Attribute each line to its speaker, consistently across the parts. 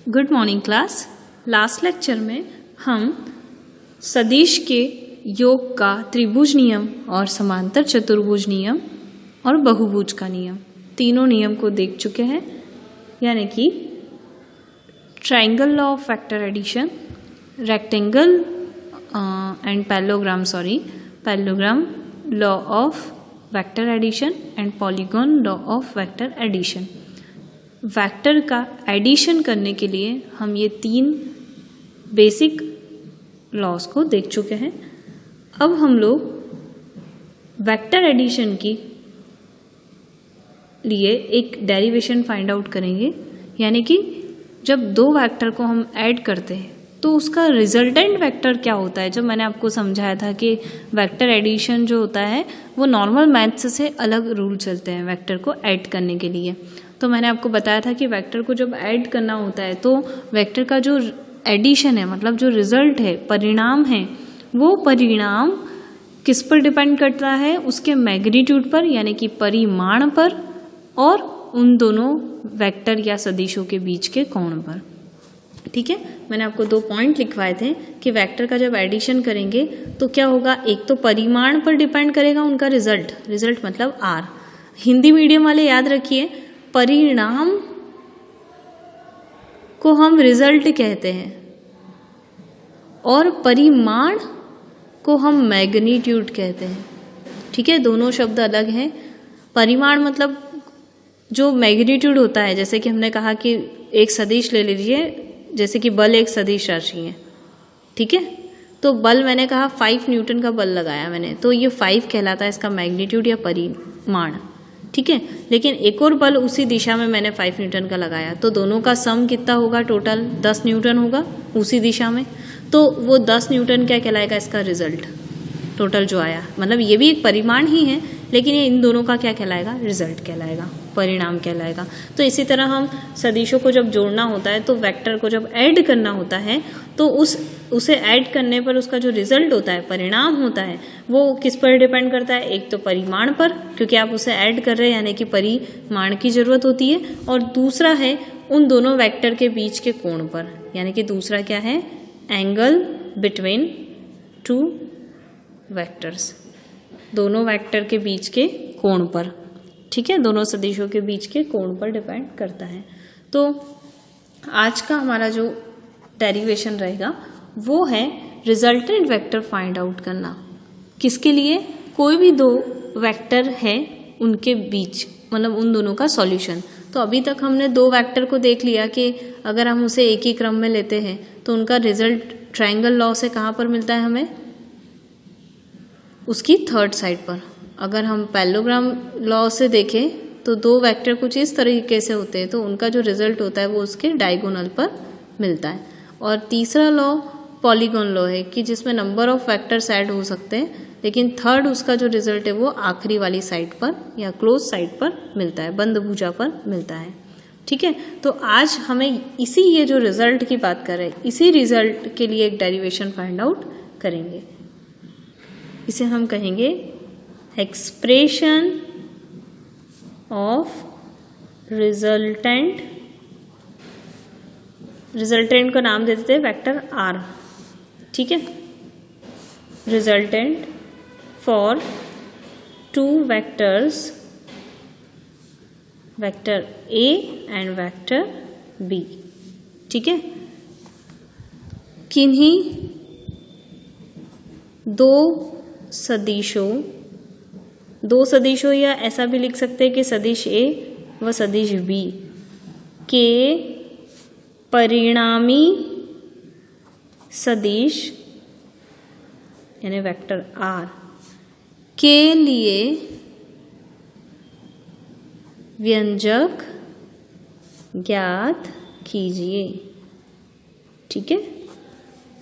Speaker 1: Good morning class. Last lecture में हम सदिश के योग का त्रिभुज नियम और समांतर चतुर्भुज नियम और बहुभुज का नियम तीनों नियम को देख चुके हैं, यानी कि triangle law of vector addition, rectangle and parallelogram law of vector addition and polygon law of vector addition. Vector का एडिशन करने के लिए हम ये तीन बेसिक लॉज को देख चुके हैं। अब हम लोग वेक्टर एडिशन की लिए एक डेरिवेशन फाइंड आउट करेंगे, यानी कि जब दो वेक्टर को हम ऐड करते हैं तो उसका रिजल्टेंट वेक्टर क्या होता है। जब मैंने आपको समझाया था कि वेक्टर एडिशन जो होता है वो नॉर्मल मैथ्स से अलग रूल चलते हैं वेक्टर को ऐड करने के लिए। तो मैंने आपको बताया था कि वेक्टर को जब ऐड करना होता है तो वेक्टर का जो एडिशन है, मतलब जो रिजल्ट है, परिणाम है, वो परिणाम किस पर डिपेंड करता है, उसके मैग्नीट्यूड पर, यानी कि परिमाण पर, और उन दोनों वेक्टर या सदिशों के बीच के कोण पर। ठीक है, मैंने आपको 2 पॉइंट लिखवाए थे कि वेक्टर का जब एडिशन करेंगे तो क्या होगा, एक तो परिमाण पर डिपेंड करेगा उनका रिजल्ट मतलब आर। हिंदी मीडियम वाले याद रखिए, परिणाम को हम रिजल्ट कहते हैं और परिमाण को हम मैग्नीट्यूड कहते हैं। ठीक है, दोनों शब्द अलग हैं। परिमाण मतलब जो मैग्नीट्यूड होता है, जैसे कि हमने कहा कि एक सदिश ले लीजिए, जैसे कि बल एक सदिश राशि है। ठीक है, तो बल मैंने कहा 5 न्यूटन का बल लगाया मैंने, तो ये 5 कहलाता है इसका मैग्नीट्यूड या परिमाण। ठीक है, लेकिन एक और बल उसी दिशा में मैंने 5 न्यूटन का लगाया, तो दोनों का सम कितना होगा, टोटल 10 न्यूटन होगा उसी दिशा में। तो वो 10 न्यूटन क्या कहलाएगा, इसका रिजल्ट टोटल जो आया। मतलब ये भी एक परिमाण ही है, लेकिन ये इन दोनों का क्या कहलाएगा, रिजल्ट कहलाएगा, परिणाम कहलाएगा। तो इसी तरह हम सदिशों को जब जोड़ना होता है तो वेक्टर को जब ऐड करना होता है तो उसे ऐड करने पर उसका जो रिजल्ट होता है, परिणाम होता है, वो किस पर डिपेंड करता है, एक तो परिमाण पर, क्योंकि आप उसे ऐड कर रहे हैं यानी कि परिमाण की जरूरत होती है, और दूसरा है उन दोनों वेक्टर के बीच के कोण पर, यानी कि दूसरा क्या है, एंगल बिटवीन 2 वेक्टर्स, दोनों वेक्टर के बीच के कोण पर। ठीक है, दोनों सदिशों के बीच के कोण पर डिपेंड करता है। तो आज का हमारा जो डेरिवेशन रहेगा वो है रिजल्टेंट वेक्टर फाइंड आउट करना। किसके लिए, कोई भी 2 वेक्टर है उनके बीच, मतलब उन दोनों का सॉल्यूशन। तो अभी तक हमने 2 वेक्टर को देख लिया कि अगर हम उसे एक ही क्रम में लेते हैं तो उनका रिजल्ट ट्रायंगल लॉ से कहाँ पर मिलता है हमें, उसकी 3rd साइड पर। अगर हम पैरेललोग्राम लॉ से देखें तो 2 वेक्टर कुछ इस तरीके से होते हैं, तो उनका जो रिजल्ट होता है वो उसके डायगोनल पर मिलता है। और तीसरा लॉ पॉलीगॉन लॉ है कि जिसमें नंबर ऑफ वेक्टर्स ऐड हो सकते हैं, लेकिन 3rd उसका जो रिजल्ट है वो आखिरी वाली साइड पर या क्लोज साइड पर मिलता है, बंद भुजा पर मिलता है। ठीक है, तो आज हमें ये जो रिजल्ट की बात कर रहे हैं, इसी रिजल्ट के लिए एक डेरिवेशन फाइंड आउट करेंगे। इसे हम कहेंगे एक्सप्रेशन ऑफ रिजल्टेंट का नाम दे देते हैं वेक्टर आर। ठीक है, resultant for 2 vectors, vector A and vector B. ठीक है, किन्हीं 2 सदिशों या ऐसा भी लिख सकते हैं कि सदिश ए व सदिश बी के परिणामी सदिश यानी वेक्टर आर के लिए व्यंजक ज्ञात कीजिए। ठीक है,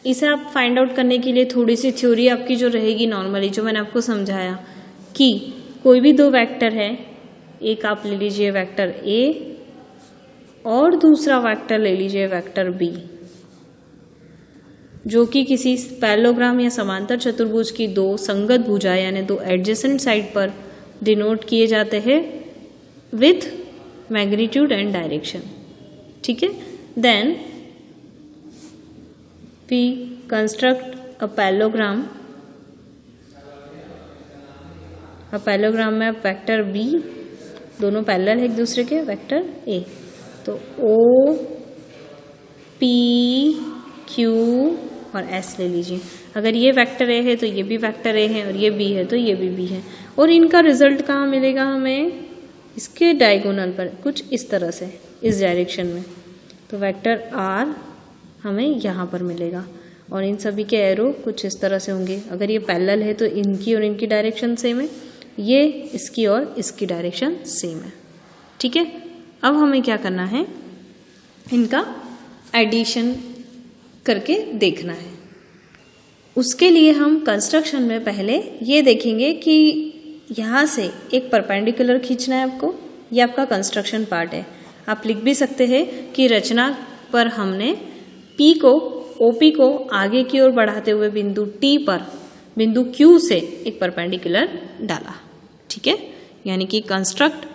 Speaker 1: इसे आप फाइंड आउट करने के लिए थोड़ी सी थ्योरी आपकी जो रहेगी नॉर्मली, जो मैंने आपको समझाया कि कोई भी 2 वेक्टर है, एक आप ले लीजिए वेक्टर ए और दूसरा वेक्टर ले लीजिए वेक्टर बी, जो कि किसी पैरेललोग्राम या समांतर चतुर्भुज की 2 संगत भुजाएं यानी 2 एडजेसेंट साइड पर डिनोट किए जाते हैं विथ मैग्नीट्यूड एंड डायरेक्शन। ठीक है, then we construct a parallelogram में वेक्टर b, दोनों पैरेलल है एक दूसरे के, वेक्टर a, तो O P Q और S ले लीजिए। अगर ये वेक्टर A है तो ये भी वेक्टर A है, और ये B है तो ये भी B है, और इनका रिजल्ट कहाँ मिलेगा हमें, इसके डायगोनल पर, कुछ इस तरह से, इस डायरेक्शन में। तो वेक्टर R हमें यहाँ पर मिलेगा, और इन सभी के एरो कुछ इस तरह से होंगे। अगर ये पैरेलल है तो इनकी और इनकी डायरेक्शन सेम है, ये इसकी और इसकी डायरेक्शन सेम है। ठीक है, अब हमें क्या करना है, इनका एडिशन करके देखना है। उसके लिए हम कंस्ट्रक्शन में पहले ये देखेंगे कि यहाँ से एक परपेंडिकुलर खींचना है आपको, ये आपका कंस्ट्रक्शन पार्ट है। आप लिख भी सकते हैं कि रचना पर हमने P को OP को आगे की ओर बढ़ाते हुए बिंदु T पर बिंदु Q से एक परपेंडिकुलर डाला। ठीक है, यानी कि construct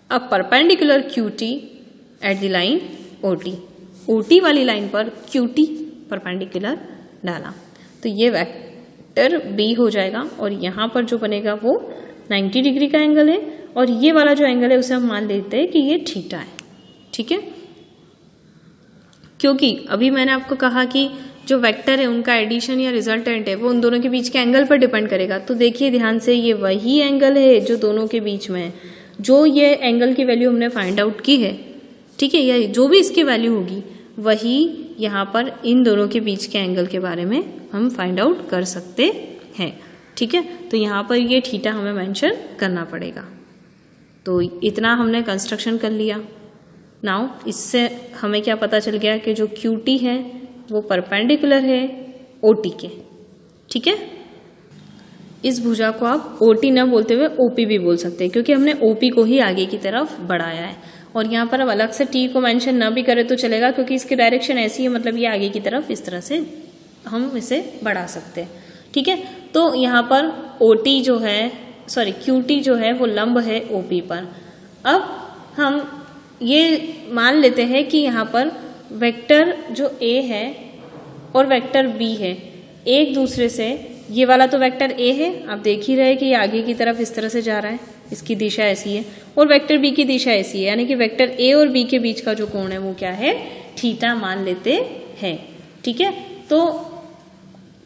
Speaker 1: a perpendicular QT at the line OT, OT वाली लाइन पर QT परपेंडिकुलर डाला, तो ये वेक्टर B हो जाएगा। और यहाँ पर जो बनेगा वो 90 डिग्री का एंगल है, और ये वाला जो एंगल है उसे हम मान लेते हैं कि ये थीटा है। ठीक है, क्योंकि अभी मैंने आपको कहा कि जो वेक्टर है उनका एडिशन या रिजल्टेंट है वो उन दोनों के बीच के एंगल पर डिपेंड करेगा। तो देखिए ध्यान से, ये वही एंगल है जो दोनों के बीच में है, जो ये एंगल की वैल्यू हमने फाइंड आउट की है। ठीक है, या जो भी इसकी वैल्यू होगी वही यहाँ पर इन दोनों के बीच के एंगल के बारे में हम फाइंड आउट कर सकते हैं। ठीक है, तो यहाँ पर ये थीटा हमें मेंशन करना पड़ेगा। तो इतना हमने कंस्ट्रक्शन कर लिया। नाउ इससे हमें क्या पता चल गया कि जो QT है वो परपेंडिकुलर है OT के। ठीक है, इस भुजा को आप OT न बोलते हुए OP भी बोल सकते हैं, क्योंकि हमने OP को ही आगे की तरफ बढ़ाया है। और यहाँ पर अब अलग से T को मेंशन ना भी करें तो चलेगा, क्योंकि इसकी डायरेक्शन ऐसी है, मतलब ये आगे की तरफ इस तरह से हम इसे बढ़ा सकते हैं। ठीक है, तो यहाँ पर OT जो है, सॉरी QT जो है वो लंब है OP पर। अब हम ये मान लेते हैं कि यहाँ पर वेक्टर जो A है और वेक्टर B है एक दूसरे से, ये वाला तो वेक्टर A है, आप देख ही रहे कि ये आगे की तरफ इस तरह से जा रहा है, इसकी दिशा ऐसी है, और वेक्टर B की दिशा ऐसी है, यानी कि वेक्टर A और B के बीच का जो कोण है वो क्या है, थीटा मान लेते हैं। ठीक है, तो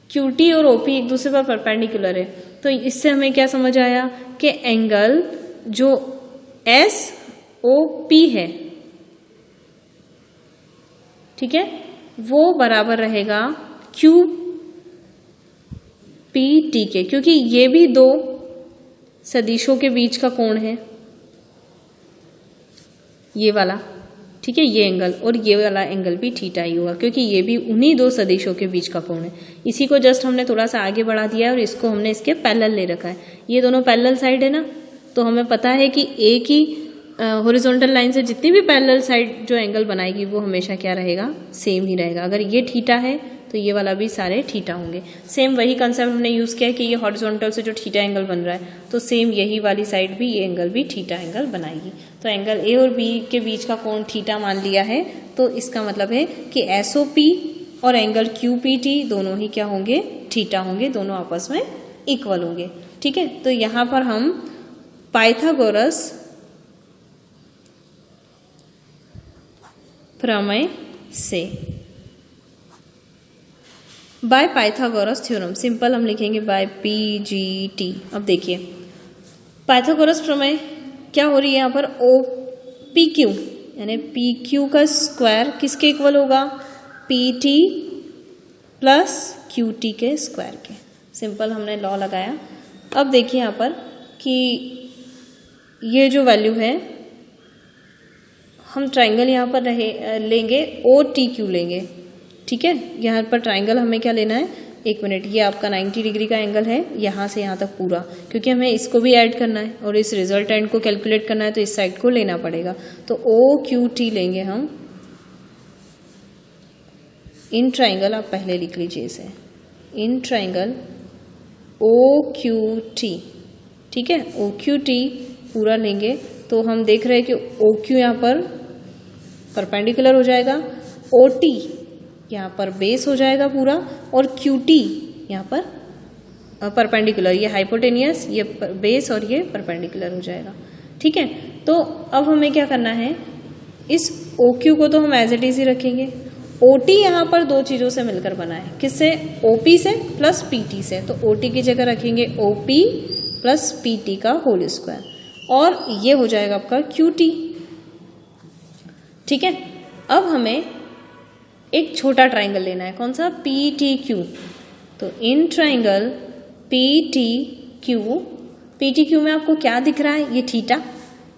Speaker 1: QT और OP एक दूसरे पर परपेंडिकुलर है, तो इससे हमें क्या समझ आया कि एंगल जो SOP है, ठीक है, वो बराबर रहेगा QPT के, क्योंकि ये भी दो सदिशों के बीच का कोण है, ये वाला। ठीक है, ये एंगल और ये वाला एंगल भी थीटा ही होगा, क्योंकि ये भी उन्हीं दो सदिशों के बीच का कोण है। इसी को जस्ट हमने थोड़ा सा आगे बढ़ा दिया है और इसको हमने इसके पैरेलल ले रखा है। ये दोनों पैरेलल साइड है ना, तो हमें पता है कि एक ही हॉरिजॉन्टल लाइन से जितनी भी पैरेलल साइड जो एंगल बनाएगी वो हमेशा क्या रहेगा, सेम ही रहेगा। अगर ये थीटा है तो ये वाला भी सारे थीटा होंगे। सेम वही कंसेप्ट हमने यूज किया है कि ये हॉरिजॉन्टल से जो थीटा एंगल बन रहा है, तो सेम यही वाली साइड भी ये एंगल भी थीटा एंगल बनाएगी। तो एंगल ए और बी के बीच का कोण थीटा मान लिया है, तो इसका मतलब है कि एसओपी और एंगल क्यूपीटी दोनों ही क्या होंगे, थीटा होंगे, दोनों आपस में इक्वल होंगे। ठीक है, तो यहाँ पर हम पाइथागोरस प्रमेय से, बाय पाइथागोरस थ्योरम, सिंपल हम लिखेंगे बाय पीजीटी। अब देखिए पाइथागोरस प्रमेय क्या हो रही है यहाँ पर, ओ पी क्यू यानी पी क्यू का स्क्वायर किसके इक्वल होगा, P T plus Q T के स्क्वायर के। सिंपल हमने लॉ लगाया। अब देखिए यहाँ पर कि ये जो वैल्यू है हम ट्राइंगल यहाँ पर लेंगे ओ टी क्यू लेंगे। ठीक है, यहाँ पर ट्राइंगल हमें क्या लेना है, एक मिनट, ये आपका 90 डिग्री का एंगल है यहाँ से यहाँ तक पूरा, क्योंकि हमें इसको भी ऐड करना है और इस रिजल्टेंट को कैलकुलेट करना है, तो इस साइड को लेना पड़ेगा। तो ओ क्यू टी लेंगे हम इन ट्राइंगल, आप पहले लिख लीजिए इसे, in triangle O Q T. ठीक है, ओ क्यू टी पूरा लेंगे तो हम देख रहे हैं कि ओ क्यू यहाँ पर परपेंडिकुलर हो जाएगा, ओ टी यहाँ पर बेस हो जाएगा पूरा, और QT यहाँ पर परपेंडिकुलर, ये हाइपोटेनियस, ये बेस और ये परपेंडिकुलर हो जाएगा। ठीक है, तो अब हमें क्या करना है, इस OQ को तो हम एज इट इज ही रखेंगे। OT यहाँ पर दो चीज़ों से मिलकर बना है, किससे, OP से प्लस PT से, तो OT की जगह रखेंगे OP प्लस PT का होल स्क्वायर, और ये हो जाएगा आपका QT। ठीक है, अब हमें एक छोटा ट्राइंगल लेना है, कौन सा, PTQ। तो इन ट्राइंगल PTQ में आपको क्या दिख रहा है, ये थीटा।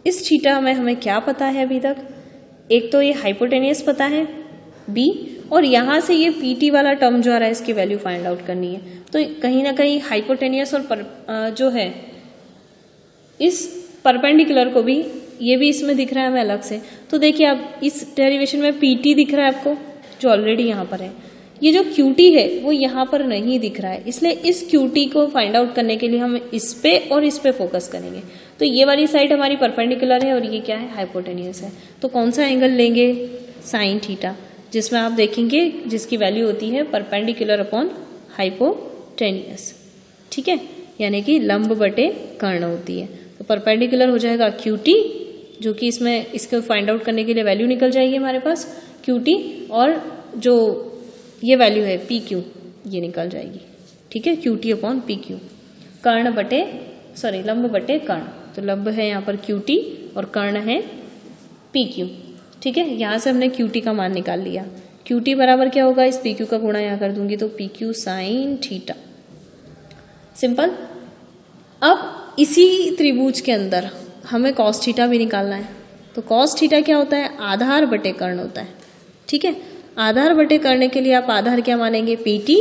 Speaker 1: इस थीटा में हमें क्या पता है अभी तक, एक तो ये हाइपोटेनियस पता है B, और यहाँ से ये PT वाला टर्म जो आ रहा है इसकी वैल्यू फाइंड आउट करनी है। तो कहीं ना कहीं हाइपोटेनियस और जो है इस परपेंडिकुलर को भी, ये भी इसमें दिख रहा है हमें अलग से। तो देखिए अब इस डेरिवेशन में PT दिख रहा है आपको, जो ऑलरेडी यहाँ पर है। ये जो QT है वो यहाँ पर नहीं दिख रहा है, इसलिए इस QT को फाइंड आउट करने के लिए हम इस पे और इस पे फोकस करेंगे। तो ये वाली साइड हमारी परपेंडिकुलर है और ये क्या है, हाइपोटेनियस है। तो कौन सा एंगल लेंगे, साइन थीटा, जिसमें आप देखेंगे जिसकी वैल्यू होती है परपेंडिकुलर अपॉन हाइपोटेनियस। ठीक है, यानी कि लंब बटे कर्ण होती है। तो परपेंडिकुलर हो जाएगा QT, जो कि इसमें इसको फाइंड आउट करने के लिए वैल्यू निकल जाएगी हमारे पास QT, और जो ये वैल्यू है PQ ये निकल जाएगी। ठीक है, QT अपॉन PQ, कर्ण बटे लंब बटे कर्ण। तो लंब है यहाँ पर QT और कर्ण है PQ। ठीक है, यहाँ से हमने QT का मान निकाल लिया। QT बराबर क्या होगा, इस PQ का गुणा यहाँ कर दूंगी तो PQ साइन थीटा, सिंपल। अब इसी त्रिभुज के अंदर हमें कॉस थीटा भी निकालना है। तो कॉस थीटा क्या होता है, आधार बटे कर्ण होता है। ठीक है, आधार बटे कर्ण के लिए आप आधार क्या मानेंगे, PT,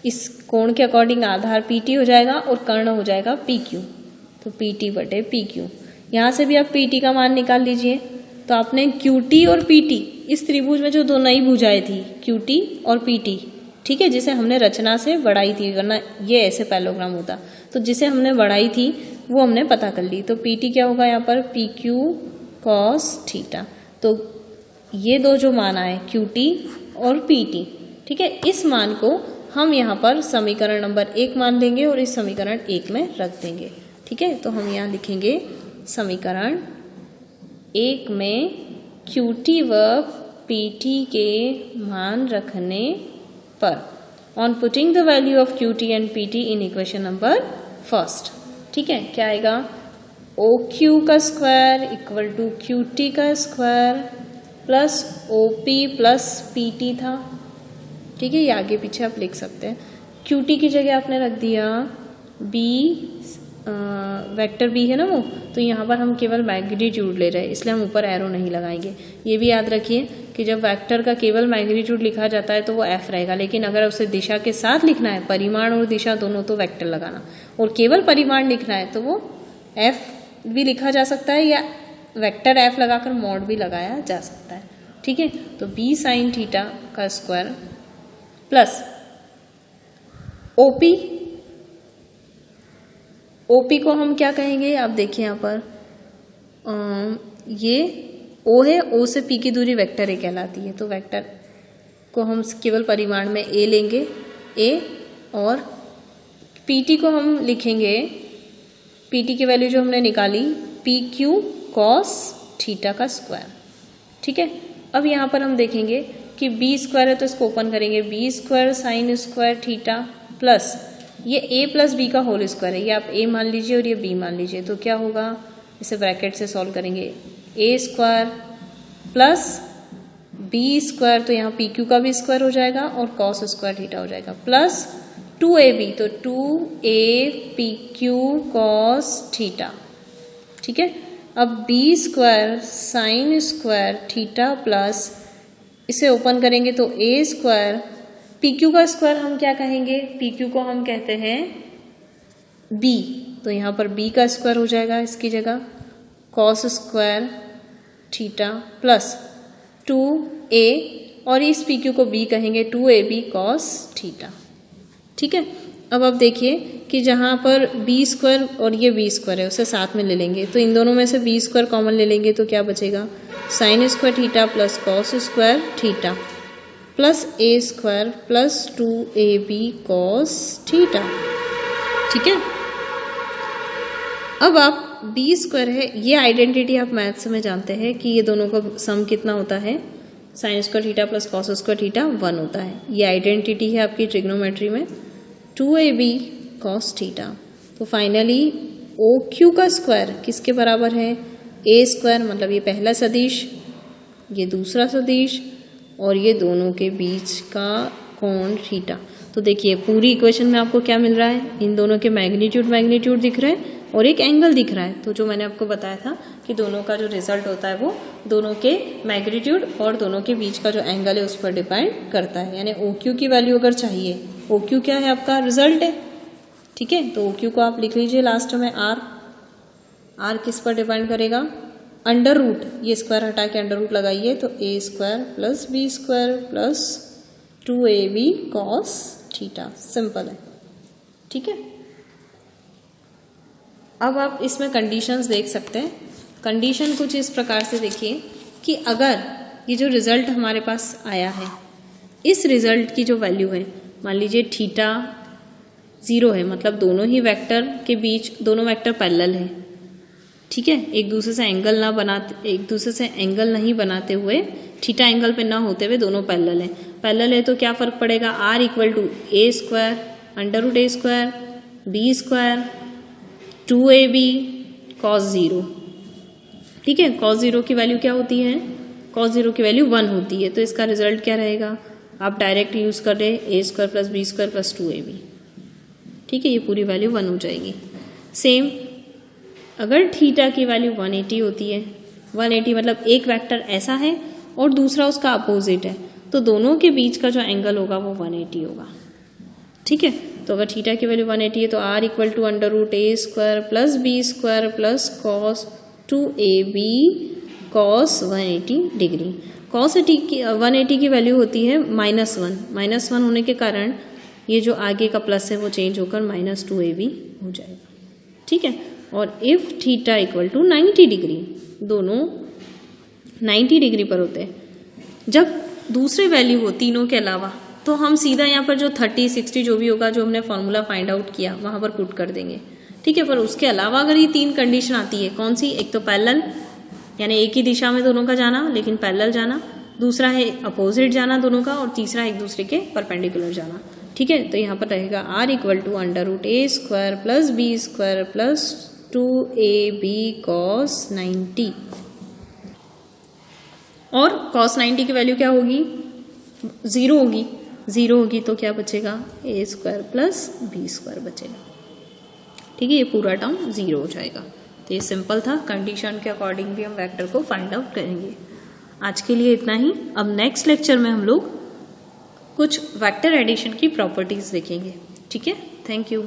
Speaker 1: इस कोण के अकॉर्डिंग आधार PT हो जाएगा और कर्ण हो जाएगा PQ। तो PT बटे PQ, यहाँ से भी आप PT का मान निकाल लीजिए। तो आपने QT और PT, इस त्रिभुज में जो दो नई भुजाएं थी QT और PT, ठीक है, जिसे हमने रचना से बढ़ाई थी, वरना ये ऐसे पैरेललोग्राम होता, तो जिसे हमने बढ़ाई थी वो हमने पता कर ली। तो PT क्या होगा यहाँ पर, PQ cos थीटा। तो ये दो जो मान आए QT और PT, ठीक है, इस मान को हम यहाँ पर समीकरण नंबर 1 मान लेंगे और इस समीकरण 1 में रख देंगे। ठीक है, तो हम यहाँ लिखेंगे समीकरण 1 में QT व PT के मान रखने पर, on putting the value of QT and PT in equation number 1। ठीक है, क्या आएगा, OQ का स्क्वायर इक्वल टू QT का square plus OP plus PT था। ठीक है, ये आगे पीछे आप लिख सकते हैं। QT की जगह आपने रख दिया B, वेक्टर B है ना वो, तो यहाँ पर हम केवल मैग्नीट्यूड ले रहे हैं, इसलिए हम ऊपर एरो नहीं लगाएंगे। ये भी याद रखिए कि जब वेक्टर का केवल मैग्नीट्यूड लिखा जाता है तो वो F रहेगा, लेकिन अगर उसे दिशा के साथ लिखना है, परिमाण और दिशा दोनों, तो वेक्टर लगाना, और केवल परिमाण लिखना है तो वो F भी लिखा जा सकता है या वेक्टर F लगाकर मॉड भी लगाया जा सकता है। ठीक है, तो B साइन थीटा का स्क्वायर प्लस OP को हम क्या कहेंगे, आप देखिए यहाँ पर ये O है, O से P की दूरी वेक्टर A कहलाती है। तो वेक्टर को हम केवल परिमाण में A लेंगे, A, और PT को हम लिखेंगे, PT की वैल्यू जो हमने निकाली PQ cos थीटा का स्क्वायर। ठीक है, अब यहाँ पर हम देखेंगे कि B स्क्वायर है तो इसको ओपन करेंगे, B square sine square theta plus ये A प्लस B का होल स्क्वायर है, ये आप A मान लीजिए और ये B मान लीजिए। तो क्या होगा, इसे ब्रैकेट से सॉल्व करेंगे, A square plus B square, तो यहाँ PQ का भी स्क्वायर हो जाएगा और cos स्क्वायर थीटा हो जाएगा, प्लस 2AB, तो 2APQ cos थीटा। ठीक है, अब B square sine square theta plus, इसे ओपन करेंगे तो A स्क्वायर, PQ का स्क्वायर हम क्या कहेंगे, PQ को हम कहते हैं B, तो यहाँ पर B का स्क्वायर हो जाएगा इसकी जगह, cos square theta plus 2A, और इस PQ को B कहेंगे 2AB cos थीटा। ठीक है, अब आप देखिए कि जहाँ पर B स्क्वायर और ये B स्क्वायर है उसे साथ में ले लेंगे, तो इन दोनों में से B स्क्वायर कॉमन ले लेंगे तो क्या बचेगा, sine square theta plus cos square theta plus A square plus 2ab cos theta. ठीक है, अब आप बी स्क्वायर है, ये आइडेंटिटी आप मैथ्स में जानते हैं कि ये दोनों का सम कितना होता है, sign square theta plus cos square theta 1 होता है। ये आइडेंटिटी है आपकी ट्रिग्नोमेट्री में 2ab cos थीटा। तो फाइनली ओ क्यू का स्क्वायर किसके बराबर है, ए स्क्वायर, मतलब ये पहला सदिश, ये दूसरा सदिश, और ये दोनों के बीच का कोण थीटा। तो देखिए पूरी इक्वेशन में आपको क्या मिल रहा है, इन दोनों के मैग्नीट्यूड दिख रहे हैं और एक एंगल दिख रहा है। तो जो मैंने आपको बताया था कि दोनों का जो रिजल्ट होता है वो दोनों के मैग्नीट्यूड और दोनों के बीच का जो एंगल है उस पर डिपेंड करता है। यानी ओ क्यू की वैल्यू अगर चाहिए, ओ क्यू क्या है, आपका रिजल्ट है। ठीक है, तो ओ क्यू को आप लिख लीजिए लास्ट में आर किस पर डिपेंड करेगा, अंडर रूट, ये स्क्वायर हटा के अंडर रूट लगाइए तो A square plus B square plus 2ab cos theta. Simple है। ठीक है, अब आप इसमें कंडीशंस देख सकते हैं। कंडीशन कुछ इस प्रकार से देखिए कि अगर ये जो रिजल्ट हमारे पास आया है, इस रिजल्ट की जो वैल्यू है, मान लीजिए थीटा 0 है, मतलब दोनों ही वेक्टर के बीच दोनों वेक्टर पैरेलल है। ठीक है, एक दूसरे से एंगल नहीं बनाते हुए, थीटा एंगल पे ना होते हुए दोनों पैरेलल है तो क्या फर्क पड़ेगा, R equal to A square under root A square B square 2ab cos 0। ठीक है, cos 0 की वैल्यू क्या होती है, cos 0 की वैल्यू 1 होती है। तो इसका रिजल्ट क्या रहेगा, आप डायरेक्ट यूज कर रहे A square plus B square plus 2ab। ठीक है, ये पूरी वैल्यू 1 हो जाएगी। सेम अगर थीटा की वैल्यू 180 होती है, 180 मतलब एक वेक्टर ऐसा है और दूसरा उसका अपोजिट है, तो दोनों के बीच का जो एंगल होगा वो 180 होगा। ठीक है, तो अगर थीटा की वैल्यू 180 है तो R equal to under root A square plus B square plus cos 2ab cos 180 degree. cos 180 की वैल्यू होती है -1 होने के कारण ये जो आगे का प्लस है वो चेंज होकर -2ab हो जाएगा। ठीक है, और if theta equal to 90 degree, दोनों 90 डिग्री पर होते हैं, जब दूसरे वैल्यू हो तीनों के अलावा, तो हम सीधा यहाँ पर जो 30 60 जो भी होगा, जो हमने फॉर्मूला फाइंड आउट किया वहां पर पुट कर देंगे। ठीक है, पर उसके अलावा अगर ये 3 कंडीशन आती है, कौन सी, एक तो पैरेलल यानी एक ही दिशा में दोनों का जाना लेकिन पैरेलल जाना, दूसरा है अपोजिट जाना दोनों का, और तीसरा एक दूसरे के परपेंडिकुलर जाना। ठीक है, तो यहाँ पर रहेगा R equal to under root A square plus B square plus 2ab cos 90, और cos 90 की वैल्यू क्या होगी, 0 होगी तो क्या बचेगा, ए स्क्वायर प्लस बी स्क्वायर बचेगा। ठीक है, ये पूरा टर्म 0 हो जाएगा। तो ये सिंपल था, कंडीशन के अकॉर्डिंग भी हम वेक्टर को फाइंड आउट करेंगे। आज के लिए इतना ही। अब नेक्स्ट लेक्चर में हम लोग कुछ वेक्टर एडिशन की प्रॉपर्टीज देखेंगे। ठीक है, थैंक यू।